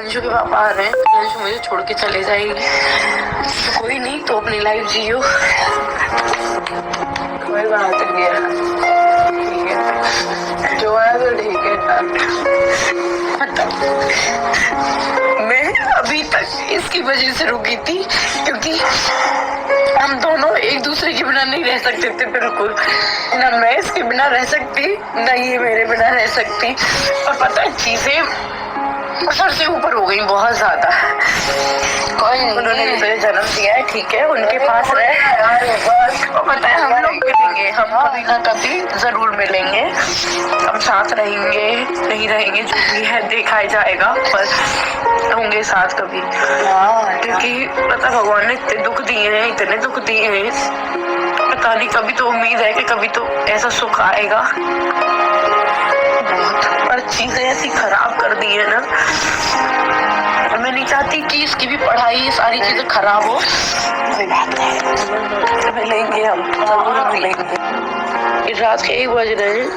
अंशु के पापा आ रहे हैं, अंशु मुझे छोड़ के चले जाएगी तो कोई नहीं, तो अपनी लाइफ जियो। कोई बात नहीं है, ठीक है जो है तो ठीक है। मैं अभी तक इसकी वजह से रुकी थी क्योंकि हम दोनों एक दूसरे के बिना नहीं रह सकते थे बिल्कुल। ना मैं इसके बिना रह सकती, ना ये मेरे बिना रह सकती। और पता है चीजें सर से ऊपर हो गई बहुत ज्यादा। कोई नहीं, उन्होंने मुझे जन्म दिया है, ठीक है, उनके पास रहे। और पता है हम लोग मिलेंगे, हम कभी ना कभी जरूर मिलेंगे, हम साथ रहेंगे नहीं रहेंगे जो भी है देखा जाएगा, पर होंगे साथ कभी। क्योंकि पता भगवान ने इतने दुख दिए हैं, इतने दुख दिए हैं, पता नहीं कभी तो उम्मीद है कि कभी तो ऐसा सुख आएगा। पर चीजें ऐसी खराब कर दी है ना, मैं नहीं चाहती कि इसकी भी पढ़ाई सारी चीजें खराब हो। कोई बात नहीं, मिलेंगे हम जरूर मिलेंगे। रात के 1 बज रहे हैं,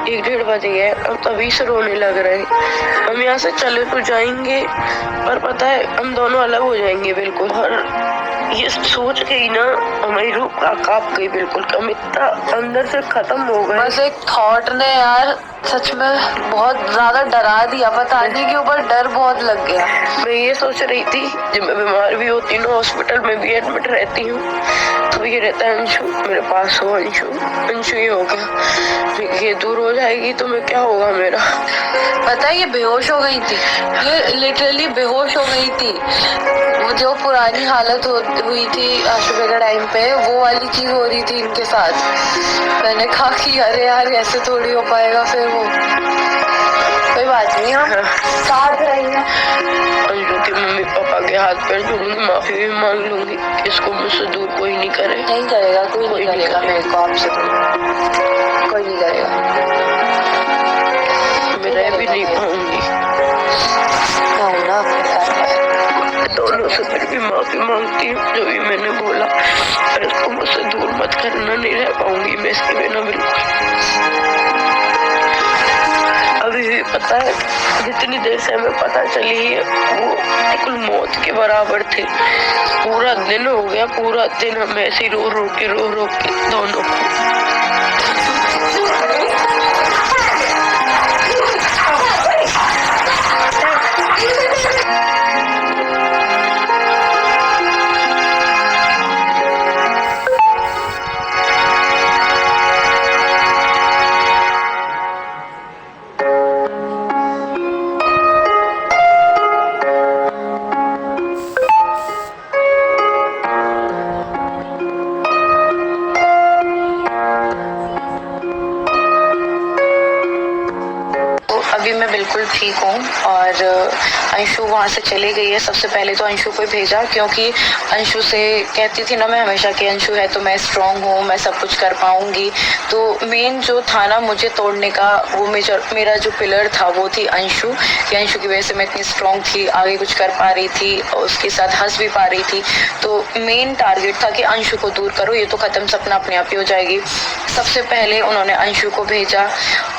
1-1:30 बज गए, अब तभी से रोने लग रहे हैं। हम यहाँ से चले तो जाएंगे पर पता है हम दोनों अलग हो जाएंगे बिल्कुल। और ये सोच के ही ना हमारी रूह कांप गई बिल्कुल, हम इतना अंदर से खत्म हो गए। बस एक थॉट ने यार सच में बहुत ज्यादा डरा दिया, बताने के ऊपर डर बहुत लग गया। मैं ये सोच रही थी जब मैं बीमार भी होती हूँ, हॉस्पिटल में भी एडमिट रहती हूँ, तो ये रहता है अंशु मेरे पास हो, अंशु ये हो गया, ये दूर हो जाएगी तो मैं क्या होगा मेरा। पता है ये बेहोश हो गई थी, ये लिटरली बेहोश हो गई थी। वो जो पुरानी हालत हुई थी आशुबे के टाइम पे, वो वाली चीज हो रही थी इनके साथ। मैंने कहा कि अरे यार ऐसे थोड़ी हो पाएगा। फिर वो कोई बात नहीं, हम साथ रहेंगे। अंशु के मम्मी पापा के हाथ पैर जोड़ूंगी, माफी भी मांग लूंगी, इसको मुझसे दूर कोई नहीं करे। नहीं करेगा, कोई नहीं करेगा मेरे को आपसे, कोई नहीं करेगा। मैं रह भी नहीं पाऊंगी दोनों से, फिर भी माफी मांगती हूँ जो भी मैंने बोला, पर इसको मुझसे दूर मत करना, नहीं रह पाऊंगी मैं इसके बिना बिल्कुल। अभी भी पता है जितनी देर से हमें पता चली है वो बिल्कुल मौत के बराबर थे। पूरा दिन हो गया, पूरा दिन हम ऐसे रो रो के दोनों बिल्कुल ठीक हूँ। और अंशु वहाँ से चली गई है। सबसे पहले तो अंशु को भेजा, क्योंकि अंशु से कहती थी ना मैं हमेशा कि अंशु है तो मैं स्ट्रांग हूँ, मैं सब कुछ कर पाऊंगी। तो मेन जो था ना मुझे तोड़ने का, वो मेरा जो पिलर था वो थी अंशु, कि अंशु की वजह से मैं इतनी स्ट्रांग थी, आगे कुछ कर पा रही थी, उसके साथ हंस भी पा रही थी। तो मेन टारगेट था कि अंशु को दूर करो, ये तो खत्म, सपना अपने आप ही हो जाएगी। सबसे पहले उन्होंने अंशु को भेजा,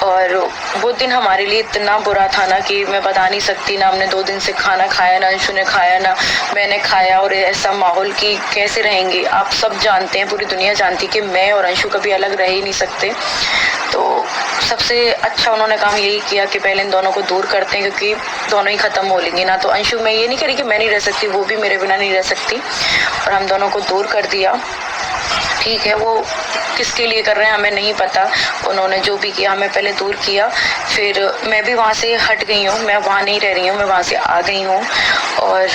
और वो दिन हमारे लिए इतना बुरा था ना कि मैं बता नहीं सकती ना। हमने 2 दिन से खाना खाया ना, अंशु ने खाया ना मैंने खाया। और ऐसा माहौल कि कैसे रहेंगे, आप सब जानते हैं, पूरी दुनिया जानती कि मैं और अंशु कभी अलग रह ही नहीं सकते। तो सबसे अच्छा उन्होंने काम यही किया कि पहले इन दोनों को दूर करते हैं, क्योंकि दोनों ही खत्म हो लेंगे ना। तो अंशु, मैं ये नहीं कह रही कि मैं नहीं रह सकती, वो भी मेरे बिना नहीं रह सकती, और हम दोनों को दूर कर दिया। ठीक है, वो किसके लिए कर रहे हैं हमें नहीं पता, उन्होंने जो भी किया हमें पहले दूर किया। फिर मैं भी वहाँ से हट गई हूँ, मैं वहाँ नहीं रह रही हूँ, मैं वहाँ से आ गई हूँ। और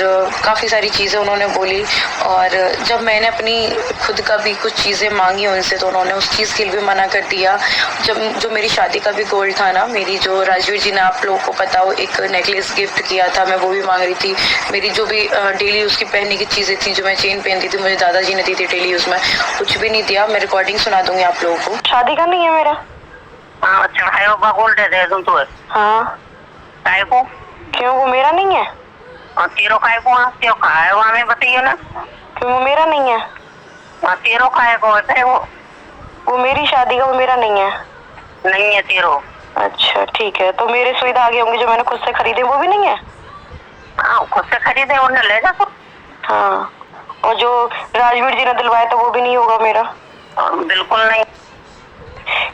काफ़ी सारी चीज़ें उन्होंने बोली, और जब मैंने अपनी खुद का भी कुछ चीज़ें मांगी उनसे तो उन्होंने उस चीज़ के लिए भी मना कर दिया। जो मेरी शादी का भी गोल्ड था ना, मेरी जो राजवीर जी ने आप लोगों को पता हो एक नेकलेस गिफ्ट किया था, मैं वो भी मांग रही थी। मेरी जो भी डेली उसकी पहनने की चीज़ें थी, जो मैं चेन पहनती थी, मुझे दादाजी ने दी थी डेली, उसमें कुछ भी नहीं दिया। मैं रिकॉर्डिंग सुना दूंगी आप लोगों को। शादी का नहीं है मेरा। हाँ, चढ़ाया हुआ गोल्ड दे दूं तो। हाँ, काय को? क्यों, वो मेरा नहीं है? तेरो काय को? तेरो काय वो हमें बताइए ना। क्यों, वो मेरा नहीं है? तेरो काय को होता है वो मेरी शादी का, वो मेरा नहीं है। नहीं है तेरो। अच्छा ठीक है, तो मेरे सुविधा आगे होंगे जो मैंने खुद से खरीदे वो भी नहीं है? खुद से खरीदे उन्हें ले जा तू। हाँ, और जो राजवीर जी ने दिलवाया तो वो भी नहीं होगा मेरा। बिल्कुल नहीं,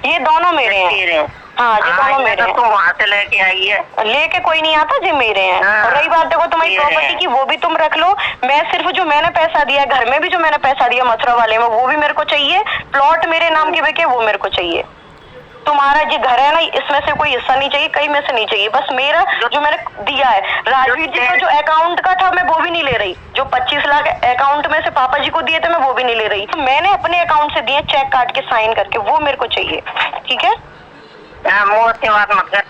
ये दोनों मेरे हैं। तेरे हैं। हाँ जी, दोनों ये मेरे तो हैं। तू वहाँ से लेके आई है। लेके कोई नहीं आता जी, मेरे हैं। हाँ, और रही बात देखो तुम्हारी मेरे प्रॉपर्टी हैं। की, वो भी तुम रख लो। मैं सिर्फ जो मैंने पैसा दिया घर में भी, जो मैंने पैसा दिया मथुरा वाले में, वो भी मेरे को चाहिए। प्लॉट मेरे नाम के बिके, वो मेरे को चाहिए। तुम्हारा जो घर है ना, इसमें से कोई हिस्सा नहीं चाहिए, कहीं में से नहीं चाहिए, बस मेरा जो मैंने दिया है। राजवीर जी का जो अकाउंट का था मैं वो भी नहीं ले रही। जो 25 लाख अकाउंट में से पापा जी को दिए थे मैं वो भी नहीं ले रही। तो मैंने अपने अकाउंट से दिए, चेक काट के साइन करके, वो मेरे को चाहिए। ठीक है, मुँह से बात मत कर।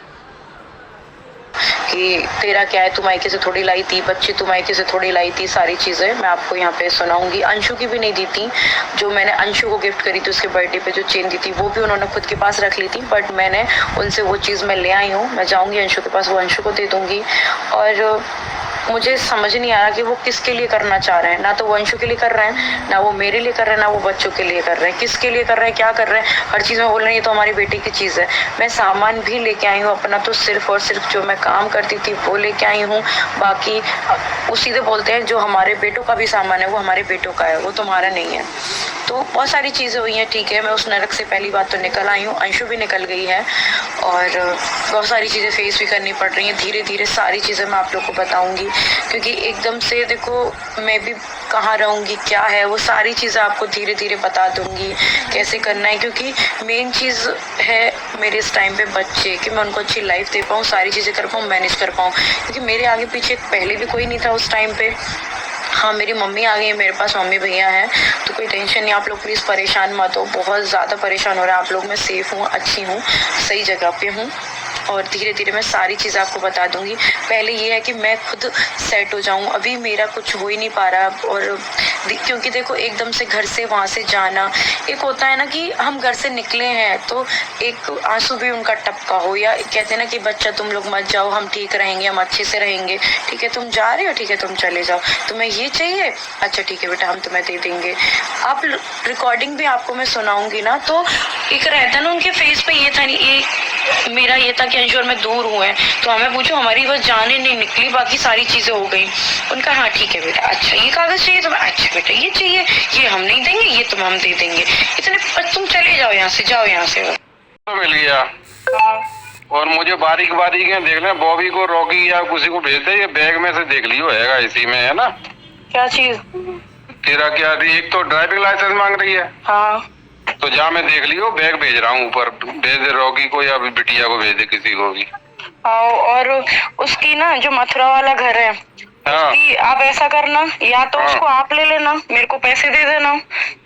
कि तेरा क्या है, तू मायके से थोड़ी लाई थी, बच्चे तू मायके से थोड़ी लाई थी, सारी चीज़ें मैं आपको यहाँ पे सुनाऊंगी। अंशु की भी नहीं दी थी, जो मैंने अंशु को गिफ्ट करी थी उसके बर्थडे पे जो चेन दी थी वो भी उन्होंने खुद के पास रख ली थी, बट मैंने उनसे वो चीज़ मैं ले आई हूँ। मैं जाऊँगी अंशु के पास, वो अंशु को दे दूँगी। और मुझे समझ नहीं आ रहा कि वो किसके लिए करना चाह रहे हैं। ना तो वो अंशु के लिए कर रहे हैं, ना वो मेरे लिए कर रहे हैं, ना वो बच्चों के लिए कर रहे हैं। किसके लिए कर रहे हैं, क्या कर रहे हैं, हर चीज़ में बोल रहे हैं ये तो हमारी बेटी की चीज़ है। मैं सामान भी लेके आई हूँ अपना, तो सिर्फ और सिर्फ जो मैं काम करती थी वो लेके आई हूँ। बाकी वो सीधे बोलते हैं जो हमारे बेटों का भी सामान है वो हमारे बेटों का है, वो तुम्हारा नहीं है। तो बहुत सारी चीज़ें हुई हैं, ठीक है। मैं उस नरक से पहली बात तो निकल आई हूँ, अंशु भी निकल गई है, और बहुत सारी चीज़ें फेस भी करनी पड़ रही हैं। धीरे धीरे सारी चीज़ें मैं आप लोग को बताऊँगी, क्योंकि एकदम से देखो मैं भी कहाँ रहूँगी, क्या है, वो सारी चीज़ें आपको धीरे धीरे बता दूँगी कैसे करना है। क्योंकि मेन चीज़ है मेरे इस टाइम पे बच्चे, कि मैं उनको अच्छी लाइफ दे पाऊँ, सारी चीज़ें कर पाऊँ, मैनेज कर पाऊँ। क्योंकि मेरे आगे पीछे पहले भी कोई नहीं था उस टाइम पे। हाँ, मेरी मम्मी आ गई है, मेरे पास मम्मी भैया हैं, तो कोई टेंशन नहीं। आप लोग प्लीज़ परेशान मत हो, बहुत ज़्यादा परेशान हो रहा है आप लोग। मैं सेफ़ हूँ, अच्छी हूँ, सही जगह पे हूँ, और धीरे धीरे मैं सारी चीज़ें आपको बता दूंगी। पहले ये है कि मैं खुद सेट हो जाऊं, अभी मेरा कुछ हो ही नहीं पा रहा। और क्योंकि देखो एकदम से घर से वहाँ से जाना, एक होता है ना कि हम घर से निकले हैं तो एक आंसू भी उनका टपका हो, या कहते हैं ना कि बच्चा तुम लोग मत जाओ, हम ठीक रहेंगे, हम अच्छे से रहेंगे, ठीक है तुम जा रहे हो, ठीक है तुम चले जाओ, तुम्हें ये चाहिए, अच्छा ठीक है बेटा हम तुम्हें दे देंगे। आप रिकॉर्डिंग भी आपको मैं सुनाऊंगी ना, तो एक रहता ना उनके फेस पे ये था नहीं, ये मेरा ये था कि अंशु और मैं दूर हुए हैं, तो हमें पूछो हमारी बस जाने नहीं निकली, बाकी सारी चीजें हो गई। उनका हाँ ठीक है बेटा, अच्छा ये कागज चाहिए तुम्हें, अच्छा बेटा ये चाहिए, ये हम नहीं देंगे, ये तुम हम दे देंगे, इतने तुम चले जाओ यहाँ से, जाओ यहाँ से। तो मिल गया। और मुझे बारीक बारीक है देख ले, बॉबी को, रॉकी या किसी को भेज दे, ये बैग में से देख लियो है इसी में, है ना। क्या चीज? तेरा क्या थी, एक तो ड्राइविंग लाइसेंस मांग रही है। हाँ, तो जा मैं देख लियो, बैग भेज रहा हूँ ऊपर, भेज दे रॉकी को या बिटिया को, भेज दे किसी को भी। और उसकी ना जो मथुरा वाला घर है, हाँ उसकी आप ऐसा करना, या तो हाँ। उसको आप ले लेना, मेरे को पैसे दे देना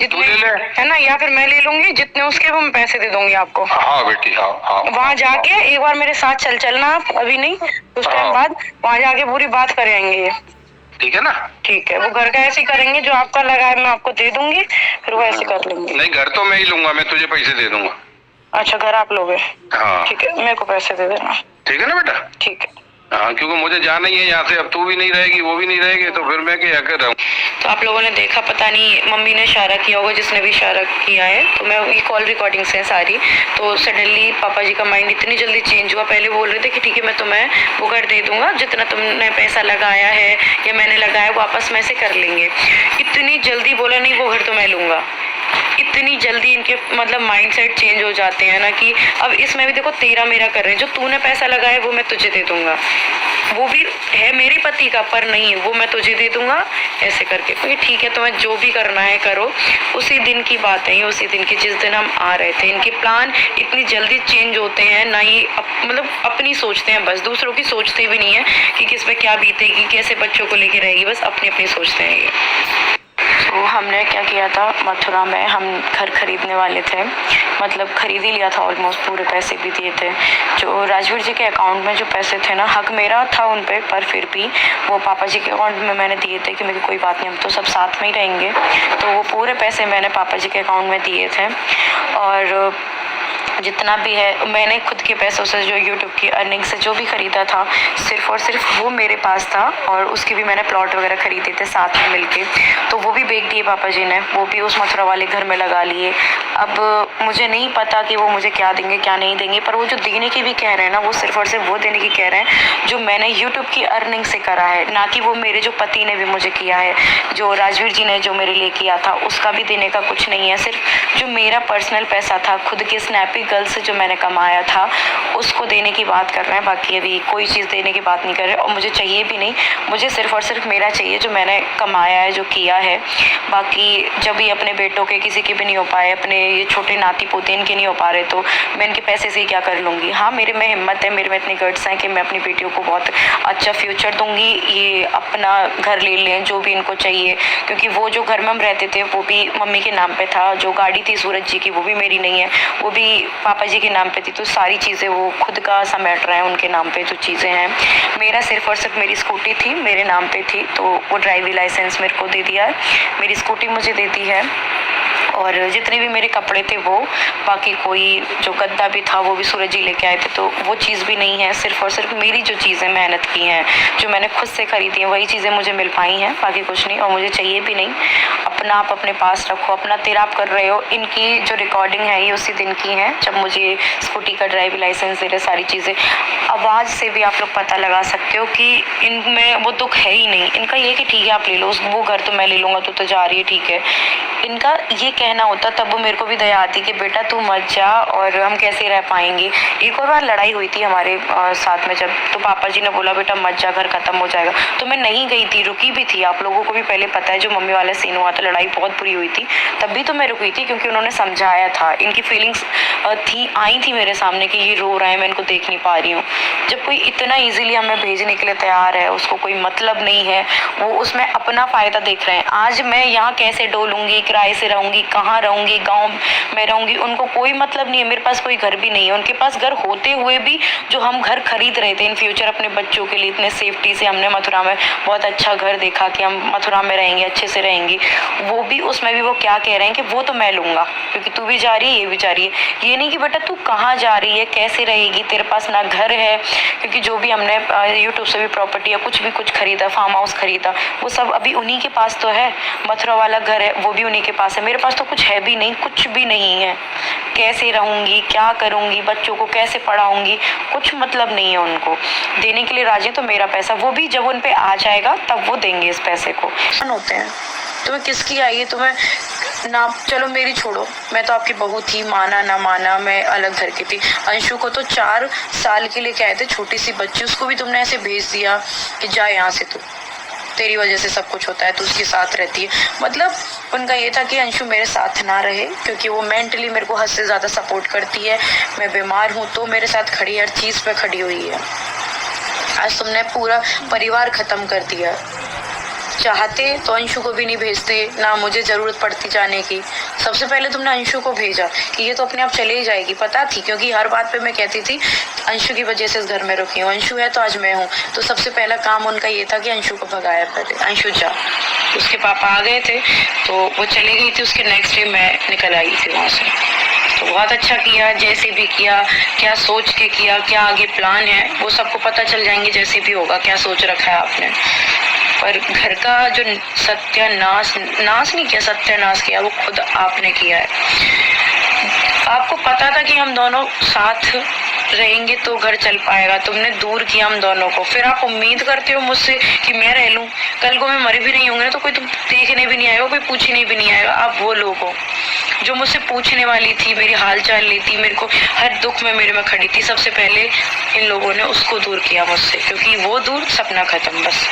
जितने, ले ले। है ना, या फिर मैं ले लूंगी, जितने उसके वो मैं पैसे दे दूंगी आपको। हाँ बेटी, हाँ हाँ। वहाँ जाके एक बार मेरे साथ चलना आप, अभी नहीं उस टाइम हाँ। बाद वहाँ जाके पूरी बात करेंगे ये। ठीक है ना। ठीक है, वो घर का ऐसे करेंगे, जो आपका लगा है मैं आपको दे दूंगी, फिर वो ऐसे कर लेंगे। नहीं, घर तो मैं ही लूंगा, मैं तुझे पैसे दे दूंगा। अच्छा, घर आप लोगे? हाँ ठीक है, मेरे को पैसे दे देना। ठीक है ना बेटा। ठीक है। हाँ, क्योंकि मुझे जाना ही है यहाँ से, अब तू भी नहीं रहेगी, वो भी नहीं रहेगी, तो फिर मैं क्या कर रहा हूँ। तो आप लोगों ने देखा, पता नहीं मम्मी ने इशारा किया होगा, जिसने भी इशारा किया है, तो मैं ये कॉल रिकॉर्डिंग्स हैं सारी। तो सडनली पापा जी का माइंड इतनी जल्दी चेंज हुआ। पहले बोल रहे थे कि ठीक है मैं तुम्हें वो घर दे दूंगा, जितना तुमने पैसा लगाया है या मैंने लगाया वो आपस में से कर लेंगे। इतनी जल्दी बोला नहीं वो घर तो मैं लूंगा। इतनी जल्दी इनके मतलब माइंडसेट चेंज हो जाते हैं ना, कि अब इसमें भी देखो तेरा मेरा कर रहे हैं, जो तूने पैसा लगाया वो मैं तुझे दे दूंगा, वो भी है मेरे पति का, पर नहीं वो मैं तुझे दे दूंगा, ऐसे करके। तो ठीक है तुम्हें जो भी करना है करो। उसी दिन की बात है, उसी दिन की जिस दिन हम आ रहे थे। इनके प्लान इतनी जल्दी चेंज होते हैं ना, ये मतलब अपनी सोचते हैं, बस दूसरों की सोचते भी नहीं है कि किस पे क्या बीतेगी, कैसे बच्चों को लेके रहेगी, बस अपनी अपनी सोचते हैं ये। तो हमने क्या किया था, मथुरा में हम घर खरीदने वाले थे, मतलब खरीद ही लिया था ऑलमोस्ट, पूरे पैसे भी दिए थे। जो राजवीर जी के अकाउंट में जो पैसे थे ना, हक मेरा था उन पे, पर फिर भी वो पापा जी के अकाउंट में मैंने दिए थे कि मेरी कोई बात नहीं, हम तो सब साथ में ही रहेंगे। तो वो पूरे पैसे मैंने पापा जी के अकाउंट में दिए थे। और जितना भी है मैंने खुद के पैसों से जो यूट्यूब की अर्निंग से जो भी खरीदा था सिर्फ और सिर्फ वो मेरे पास था, और उसकी भी मैंने प्लॉट वगैरह खरीदे थे साथ में मिलके, तो वो भी बेच दिए पापा जी ने, वो भी उस मथुरा वाले घर में लगा लिए। अब मुझे नहीं पता कि वो मुझे क्या देंगे क्या नहीं देंगे, पर वो जो देने की भी कह रहे हैं ना, वो सिर्फ और सिर्फ वो देने की कह रहे हैं जो मैंने यूट्यूब की अर्निंग से करा है, ना कि वो मेरे जो पति ने भी मुझे किया है, जो राजवीर जी ने जो मेरे लिए किया था उसका भी देने का कुछ नहीं है। सिर्फ जो मेरा पर्सनल पैसा था खुद के स्नैपी गर्ल से जो मैंने कमाया था उसको देने की बात कर रहे हैं, बाकी अभी कोई चीज़ देने की बात नहीं कर रहे, और मुझे चाहिए भी नहीं। मुझे सिर्फ और सिर्फ मेरा चाहिए जो मैंने कमाया है, जो किया है। बाकी जब भी अपने बेटों के किसी के भी नहीं हो पाए, अपने ये छोटे नाती पोते इनके नहीं हो पा रहे, तो मैं इनके पैसे से ही क्या कर लूँगी। हाँ, मेरे में हिम्मत है, मेरे में इतनी गट्स हैं कि मैं अपनी बेटियों को बहुत अच्छा फ्यूचर दूँगी, ये अपना घर ले लें जो भी इनको चाहिए, क्योंकि वो जो घर में हम रहते थे वो भी मम्मी के नाम पे था, जो गाड़ी थी सूरज जी की वो भी मेरी नहीं है, वो भी पापा जी के नाम पे थी, तो सारी चीज़ें वो खुद का समेट रहे हैं, उनके नाम पे जो चीज़ें हैं। मेरा सिर्फ और सिर्फ मेरी स्कूटी थी, मेरे नाम पे थी, तो वो ड्राइविंग लाइसेंस मेरे को दे दिया है, मेरी स्कूटी मुझे दे दी है, और जितने भी मेरे कपड़े थे वो, बाकी कोई जो गद्दा भी था वो भी सूरज जी लेके आए थे, तो वो चीज़ भी नहीं है। सिर्फ और सिर्फ मेरी जो चीज़ें मेहनत की हैं, जो मैंने खुद से खरीदी हैं, वही चीज़ें मुझे मिल पाई हैं, बाकी कुछ नहीं, और मुझे चाहिए भी नहीं। अपना आप अपने पास रखो, अपना तेरा आप कर रहे हो। इनकी जो रिकॉर्डिंग है ये उसी दिन की है जब मुझे स्कूटी का ड्राइविंग लाइसेंस दे रहे, सारी चीज़ें। आवाज़ से भी आप लोग पता लगा सकते हो कि इनमें वो दुख है ही नहीं। इनका ये कि ठीक है आप ले लो, वो घर तो मैं ले लूँगा, तो जा रही है ठीक है। इनका ये कहना होता तब वो मेरे को भी दया आती कि बेटा तू मत जा और हम कैसे रह पाएंगे। एक और बार लड़ाई हुई थी हमारे साथ में जब, तो पापा जी ने बोला बेटा मत जा, घर खत्म हो जाएगा, तो मैं नहीं गई थी, रुकी भी थी। आप लोगों को भी पहले पता है जो मम्मी वाला सीन हुआ था, लड़ाई बहुत बुरी हुई थी, तब भी तो मैं रुकी थी क्योंकि उन्होंने समझाया था। इनकी फीलिंग्स आई थी मेरे सामने कि ये रो रहा है, मैं इनको देख नहीं पा रही हूँ। जब कोई इतना ईजिली हमें भेजने के लिए तैयार है, उसको कोई मतलब नहीं है, वो उसमें अपना फ़ायदा देख रहे हैं। आज मैं यहाँ कैसे डोलूंगी, किराए से रहूंगी, कहाँ रहूंगी, गांव में रहूंगी, उनको कोई मतलब नहीं है। मेरे पास कोई घर भी नहीं है, उनके पास घर होते हुए भी जो हम घर खरीद रहे थे इन फ्यूचर अपने बच्चों के लिए, इतने सेफ्टी से हमने मथुरा में बहुत अच्छा घर देखा कि हम मथुरा में रहेंगे, अच्छे से रहेंगे, वो भी उसमें भी वो क्या कह रहे हैं कि वो तो मैं लूँगा क्योंकि तू भी जा रही है, ये भी जा रही है। ये नहीं कि बेटा तू कहाँ जा रही है, कैसे रहेगी, तेरे पास ना घर है, क्योंकि जो भी हमने यूट्यूब से भी प्रॉपर्टी या कुछ भी कुछ खरीदा, फार्म हाउस खरीदा, वो सब अभी उन्हीं के पास तो है। मथुरा वाला घर है वो भी उन्हीं के पास है, मेरे पास तो कुछ है भी नहीं, कुछ भी नहीं है। कैसे रहूंगी, क्या करूंगी, बच्चों को कैसे पढ़ाऊंगी, कुछ मतलब नहीं है उनको। देने के लिए राजी तो मेरा पैसा, वो भी जब उन पे आ जाएगा तब वो देंगे इस पैसे को। होते हैं तुम्हें किसकी आई है, तुम्हें ना, चलो मेरी छोड़ो, मैं तो आपकी बहू थी, माना ना माना मैं अलग घर की थी। अंशु को तो 4 साल के लिए आए थे, छोटी सी बच्ची, उसको भी तुमने ऐसे भेज दिया कि जा यहाँ से, तू तेरी वजह से सब कुछ होता है, तू उसके साथ रहती है। मतलब उनका ये था कि अंशु मेरे साथ ना रहे क्योंकि वो मेंटली मेरे को हद से ज़्यादा सपोर्ट करती है। मैं बीमार हूँ तो मेरे साथ खड़ी, हर चीज़ पे खड़ी हुई है। आज तुमने पूरा परिवार ख़त्म कर दिया। चाहते तो अंशु को भी नहीं भेजते, ना मुझे ज़रूरत पड़ती जाने की। सबसे पहले तुमने अंशु को भेजा कि ये तो अपने आप चले जाएगी, पता थी क्योंकि हर बात पे मैं कहती थी अंशु की वजह से इस घर में रुकी हूँ, अंशु है तो आज मैं हूँ। तो सबसे पहला काम उनका ये था कि अंशु को भगाया पहले, अंशु जा। उसके पापा आ गए थे तो वो चले गई थी, उसके नेक्स्ट डे मैं निकल आई थी वहाँ से। तो बहुत अच्छा किया, जैसे भी किया, क्या सोच के किया, क्या आगे प्लान है वो सबको पता चल जाएंगे जैसे भी होगा, क्या सोच रखा है आपने। पर घर का जो सत्यानाश नहीं किया, सत्यानाश किया वो खुद आपने किया है। आपको पता था कि हम दोनों साथ रहेंगे तो घर चल पाएगा, तुमने दूर किया हम दोनों को। फिर आप उम्मीद करते हो मुझसे कि मैं रह लूं, कल को मैं मरी भी नहीं होंगे ना तो कोई तुम देखने भी नहीं आएगा, कोई पूछने भी नहीं आएगा। आप वो लोग हो जो मुझसे पूछने वाली थी, मेरी हालचाल लेती, मेरे को हर दुख में मेरे में खड़ी थी। सबसे पहले इन लोगों ने उसको दूर किया मुझसे, क्योंकि वो दूर सपना खत्म। बस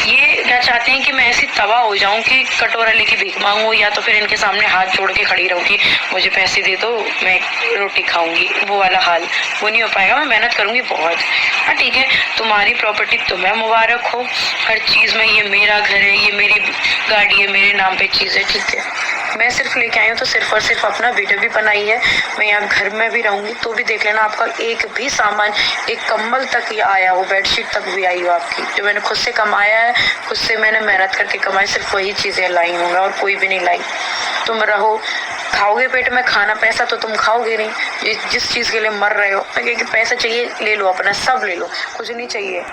ये क्या चाहते हैं कि मैं ऐसी तबाह हो जाऊं कि कटोरा लेके भीख मांगू, या तो फिर इनके सामने हाथ जोड़ के खड़ी रहूं कि मुझे पैसे दे दो मैं रोटी खाऊंगी। वो वाला हाल वो नहीं हो पाएगा, मैं मेहनत करूंगी बहुत। हाँ ठीक है, तुम्हारी प्रॉपर्टी तुम्हें मुबारक हो, हर चीज़ में ये मेरा घर है, ये मेरी गाड़ी है, मेरे नाम पे चीज़ है, ठीक है। मैं सिर्फ लेके आई हूँ तो सिर्फ और सिर्फ अपना वीडियो भी बनाई है। मैं यहाँ घर में भी रहूंगी तो भी देख लेना, आपका एक भी सामान, एक कम्बल तक ये आया हो, बेडशीट तक भी आई हो आपकी, जो मैंने खुद से कमाया है, खुद से मैंने मेहनत करके कमाई, सिर्फ वही चीज़ें लाई हूँ मैं और कोई भी नहीं लाई। तुम रहो, खाओगे पेट में खाना, पैसा तो तुम खाओगे नहीं, जिस चीज के लिए मर रहे हो। मैं कि पैसा चाहिए ले लो, अपना सब ले लो, कुछ नहीं चाहिए।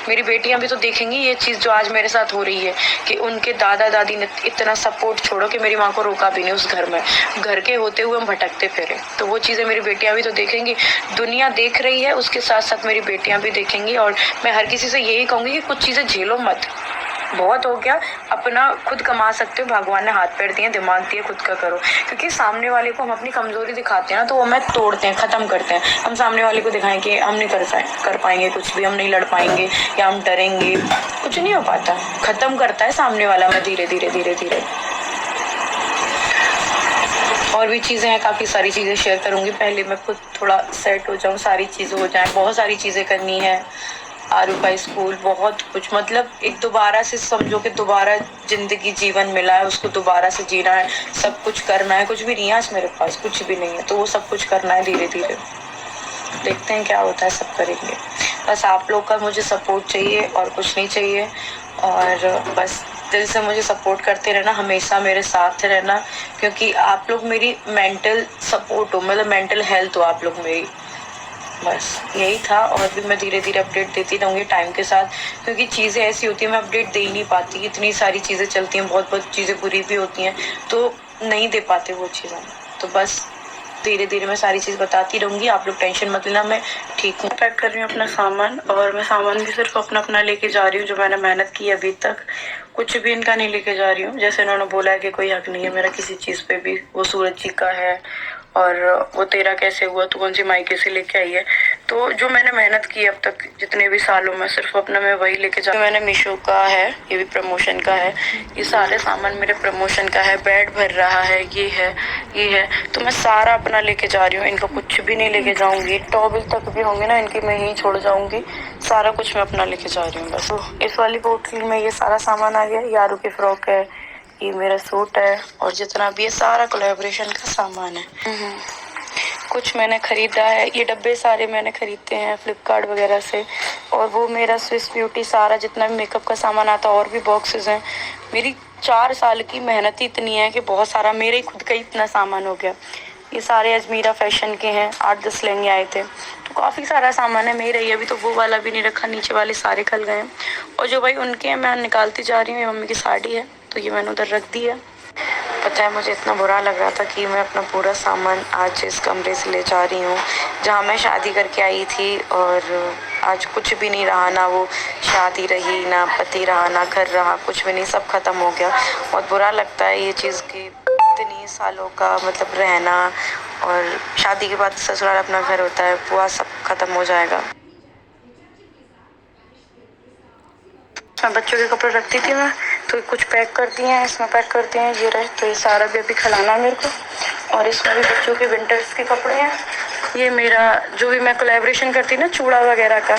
मेरी बेटियां भी तो देखेंगी ये चीज जो आज मेरे साथ हो रही है, कि उनके दादा दादी ने इतना सपोर्ट, छोड़ो कि मेरी माँ को रोका भी नहीं उस घर में, घर के होते हुए हम भटकते फिरे। तो वो चीजें मेरी बेटियां भी तो देखेंगी। दुनिया देख रही है, उसके साथ साथ मेरी बेटियां भी देखेंगी। और मैं हर किसी से यही कहूंगी कि कुछ चीजें झेलो मत, बहुत हो गया, अपना खुद कमा सकते हो, भगवान ने हाथ पैर दिए, दिमाग दिए, खुद का करो। क्योंकि सामने वाले को हम अपनी कमजोरी दिखाते हैं ना, तो वो हमें तोड़ते हैं, खत्म करते हैं। हम सामने वाले को दिखाएं कि हम नहीं कर पाएंगे कुछ भी, हम नहीं लड़ पाएंगे या हम डरेंगे, कुछ नहीं हो पाता। खत्म करता है सामने वाला में धीरे धीरे धीरे धीरे। और भी चीजें हैं, काफी सारी चीजें शेयर करूंगी। पहले मैं खुद थोड़ा सेट हो जाऊं, सारी चीजें हो जाएं, बहुत सारी चीजें करनी है। आरू का स्कूल, बहुत कुछ, मतलब एक दोबारा से समझो कि दोबारा जिंदगी जीवन मिला है, उसको दोबारा से जीना है, सब कुछ करना है। कुछ भी नहीं है आज मेरे पास, कुछ भी नहीं है, तो वो सब कुछ करना है धीरे धीरे। देखते हैं क्या होता है, सब करेंगे। बस आप लोग का मुझे सपोर्ट चाहिए और कुछ नहीं चाहिए। और बस दिल से मुझे सपोर्ट करते रहना, हमेशा मेरे साथ रहना, क्योंकि आप लोग मेरी मेंटल सपोर्ट हो, मतलब मेंटल हेल्थ हो आप लोग मेरी। बस यही था। और भी मैं धीरे धीरे अपडेट देती रहूँगी टाइम के साथ, क्योंकि चीज़ें ऐसी होती हैं मैं अपडेट दे ही नहीं पाती। इतनी सारी चीज़ें चलती हैं, बहुत बहुत चीज़ें बुरी भी होती हैं, तो नहीं दे पाते वो चीज़ें। तो बस धीरे धीरे मैं सारी चीज़ बताती रहूँगी, आप लोग टेंशन मत लेना, मैं ठीक हूँ। पैक कर रही हूँ अपना सामान, और मैं सामान भी सिर्फ अपना अपना लेके जा रही हूँ, जो मैंने मेहनत की अभी तक। कुछ भी इनका नहीं लेके जा रही हूँ। जैसे इन्होंने बोला है कि कोई हक नहीं है मेरा किसी चीज़ पे भी, वो सूरज जी का है, और वो तेरा कैसे हुआ, तू कौन सी मायके से लेके आई है। तो जो मैंने मेहनत की अब तक जितने भी सालों में, सिर्फ अपना मैं वही लेके जा। मैंने मीशो का है, ये भी प्रमोशन का है, ये सारे सामान मेरे प्रमोशन का है। बेड भर रहा है, ये है, तो मैं सारा अपना लेके जा रही हूँ। इनका कुछ भी नहीं लेके जाऊंगी। टॉवल तक भी होंगे ना इनकी, मैं यहीं छोड़ जाऊंगी। सारा कुछ मैं अपना लेके जा रही हूँ बस। तो इस वाली पोटली में ये सारा सामान आ गया। यारू की फ्रॉक है, ये मेरा सूट है, और जितना भी ये सारा कोलैबोरेशन का सामान है। कुछ मैंने खरीदा है, ये डब्बे सारे मैंने खरीदते हैं फ्लिपकार्ट वगैरह से। और वो मेरा स्विस ब्यूटी सारा जितना भी मेकअप का सामान आता है, और भी बॉक्सेस हैं। मेरी 4 साल की मेहनत ही इतनी है कि बहुत सारा मेरे ही खुद का ही इतना सामान हो गया। ये सारे अजमीरा फैशन के हैं, 8-10 लहंगे आए थे, तो काफ़ी सारा सामान है मेरा ही। अभी तो वो वाला भी नहीं रखा, नीचे वाले सारे खल गए हैं। और जो भाई उनके हैं मैं निकालती जा रही हूँ। ये मम्मी की साड़ी है, तो ये मैंने उधर रख दी है। पता है मुझे इतना बुरा लग रहा था कि मैं अपना पूरा सामान आज इस कमरे से ले जा रही हूँ जहाँ मैं शादी करके आई थी, और आज कुछ भी नहीं रहा, ना वो शादी रही, ना पति रहा, ना घर रहा, कुछ भी नहीं, सब खत्म हो गया। बहुत बुरा लगता है ये चीज़ कि इतनी सालों का मतलब रहना, और शादी के बाद ससुराल अपना घर होता है, पूरा सब खत्म हो जाएगा। मैं बच्चों के कपड़े रखती थी मैं, तो कुछ पैक कर दिए हैं, इसमें पैक कर दिए हैं, ये रहे। तो ये सारा भी अभी खिलाना है मेरे को। और इसमें भी बच्चों के विंटर्स के कपड़े हैं। ये मेरा जो भी मैं कोलैबोरेशन करती ना चूड़ा वगैरह का,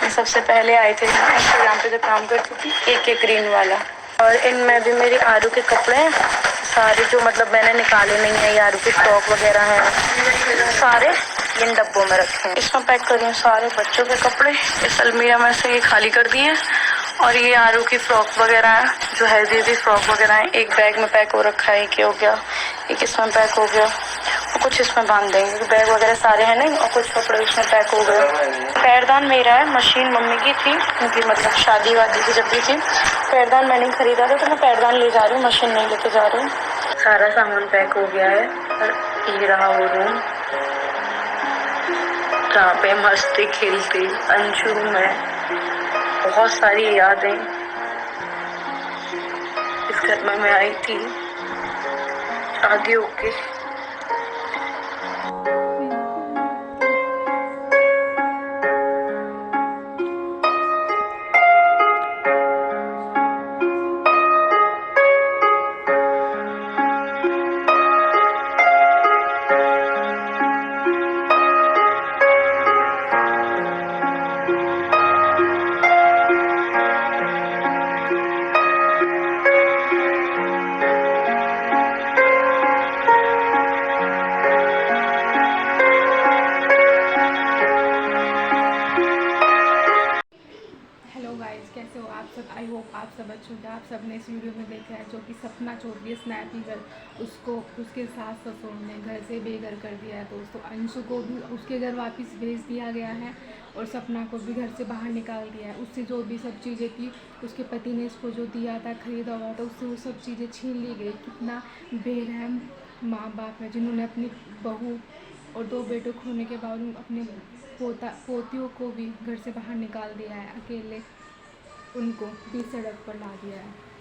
ये सबसे पहले आए थे इंस्टाग्राम पे जो काम करती थी, एक ग्रीन वाला। और इनमें भी मेरे आरू के कपड़े हैं सारे, जो मतलब मैंने निकाले नहीं है। ये आरू के फ्रॉक वगैरह हैं, सारे इन डब्बों में रखे हैं। इसमें पैक कर रही हूँ सारे बच्चों के कपड़े। इस अलमीरा में से ये खाली कर दिए। और ये आरू की फ्रॉक वगैरह है, जो हेल्दी फ्रॉक वगैरह है, एक बैग में पैक हो रखा है। एक हो गया, एक इसमें पैक हो गया, और कुछ इसमें बांध देंगे क्योंकि बैग वगैरह सारे हैं नहीं, और कुछ कपड़े इसमें पैक हो गए। पैरदान मेरा है, मशीन मम्मी की थी, उनकी मतलब शादी वादी की जब भी थी। पैरदान मैंने खरीदा था, तो मैं पैरदान ले जा रही हूँ, मशीन नहीं लेके जा रही हूँ। सारा सामान पैक हो गया है। और ये रहा वो रूम जहाँ पे मस्ती खेलती अंशु में। बहुत सारी यादें इस घर में मैं आई थी शादी होके। कैसे हो आप सब। आई होप आप सब अच्छे होंगे। आप सब ने इस वीडियो में देखा है जो कि सपना चौधरी स्नैपी गर्ल, उसको उसके सास ससुर ने घर से बेघर कर दिया है दोस्तों। अंशु को भी उसके घर वापस भेज दिया गया है और सपना को भी घर से बाहर निकाल दिया है। उससे जो भी सब चीज़ें थी, उसके पति ने इसको जो दिया था, खरीदा हुआ था, उससे वो सब चीज़ें छीन ली गई। कितना बेरहम माँ बाप है जिन्होंने अपनी बहू और 2 बेटों खोने के बाद अपने पोतियों को भी घर से बाहर निकाल दिया है, अकेले उनको भी सड़क पर ला दिया है।